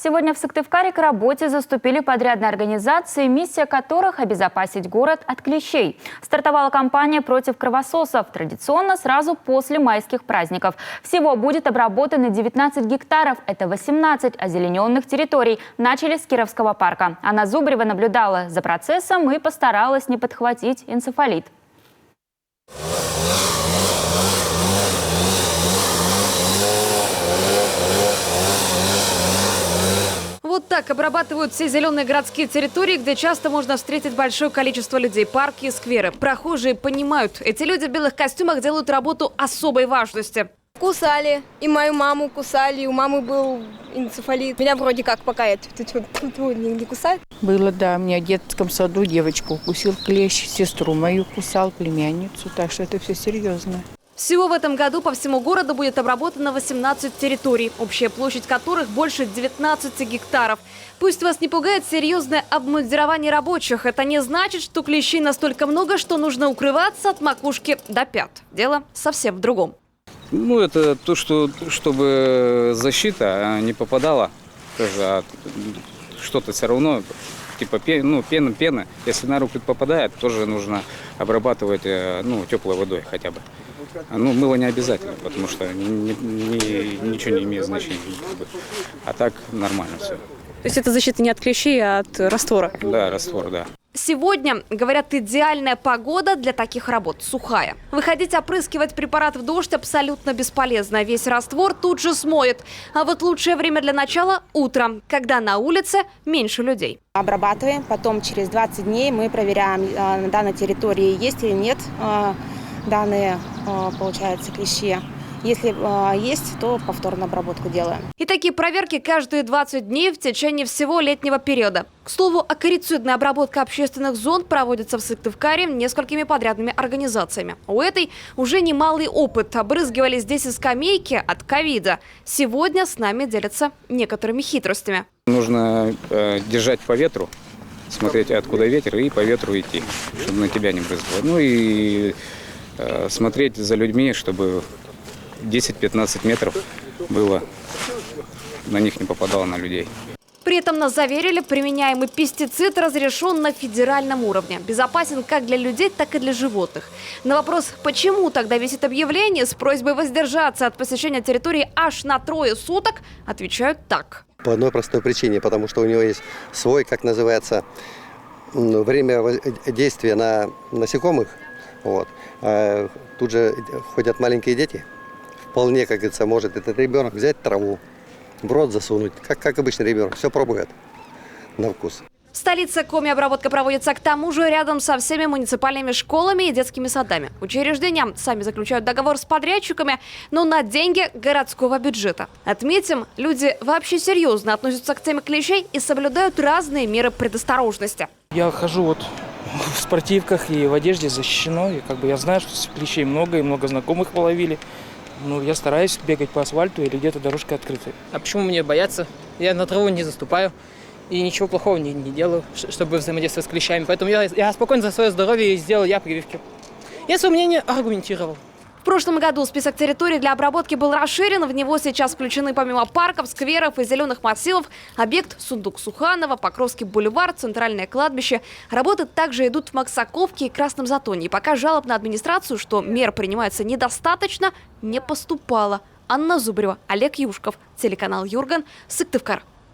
Сегодня в Сыктывкаре к работе заступили подрядные организации, миссия которых – обезопасить город от клещей. Стартовала кампания против кровососов, традиционно сразу после майских праздников. Всего будет обработано 19 гектаров, это 18 озелененных территорий. Начали с Кировского парка. Анна Зубрева наблюдала за процессом и постаралась не подхватить энцефалит. Вот так обрабатывают все зеленые городские территории, где часто можно встретить большое количество людей. Парки и скверы. Прохожие понимают, эти люди в белых костюмах делают работу особой важности. Кусали. И мою маму кусали. У мамы был энцефалит. Меня вроде как пока не кусают. Было, да. У меня в детском саду девочку укусил клещ, сестру мою кусал, племянницу. Так что это все серьезно. Всего в этом году по всему городу будет обработано 18 территорий, общая площадь которых больше 19 гектаров. Пусть вас не пугает серьезное обмундирование рабочих. Это не значит, что клещей настолько много, что нужно укрываться от макушки до пят. Дело совсем в другом. Ну, это то, чтобы защита не попадала. Тоже что-то все равно, типа пена. Если на руку попадает, тоже нужно обрабатывать теплой водой хотя бы. Мыло не обязательно, потому что ничего не имеет значения. А так нормально все. То есть это защита не от клещей, а от раствора? Да, раствор, да. Сегодня, говорят, идеальная погода для таких работ – сухая. Выходить опрыскивать препарат в дождь абсолютно бесполезно. Весь раствор тут же смоет. А вот лучшее время для начала – утром, когда на улице меньше людей. Обрабатываем, потом через 20 дней мы проверяем, на данной территории есть или нет данные, получается, клещи. Если есть, то повторную обработку делаем. И такие проверки каждые 20 дней в течение всего летнего периода. К слову, акарицидная обработка общественных зон проводится в Сыктывкаре несколькими подрядными организациями. У этой уже немалый опыт. Обрызгивали здесь и скамейки от ковида. Сегодня с нами делятся некоторыми хитростями. Нужно держать по ветру, смотреть, откуда ветер, и по ветру идти, чтобы на тебя не брызгало. И смотреть за людьми, чтобы 10-15 метров было, на них не попадало на людей. При этом нас заверили, применяемый пестицид разрешен на федеральном уровне. Безопасен как для людей, так и для животных. На вопрос, почему тогда висит объявление с просьбой воздержаться от посещения территории аж на 3 суток, отвечают так. По одной простой причине, потому что у него есть свой, как называется, время действия на насекомых. Вот. Тут же ходят маленькие дети. Вполне, как говорится, может этот ребенок взять траву, в рот засунуть, как обычный ребенок, все пробует на вкус. В столице Коми обработка проводится к тому же рядом со всеми муниципальными школами и детскими садами. Учреждения сами заключают договор с подрядчиками, но на деньги городского бюджета. Отметим, люди вообще серьезно относятся к теме клещей и соблюдают разные меры предосторожности. Я хожу в спортивках и в одежде защищено. И я знаю, что клещей много, и много знакомых половили. Я стараюсь бегать по асфальту или где-то дорожка открытая. А почему мне бояться? Я на траву не заступаю и ничего плохого не делаю, чтобы взаимодействовать с клещами. Поэтому я спокойно за свое здоровье сделал прививки. Я свое мнение аргументировал. В прошлом году список территорий для обработки был расширен. В него сейчас включены помимо парков, скверов и зеленых массивов объект Сундук-Суханова, Покровский бульвар, Центральное кладбище. Работы также идут в Максаковке и Красном Затоне. И пока жалоб на администрацию, что мер принимается недостаточно, не поступало. Анна Зубрева, Олег Юшков, телеканал Юрган, Сыктывкар.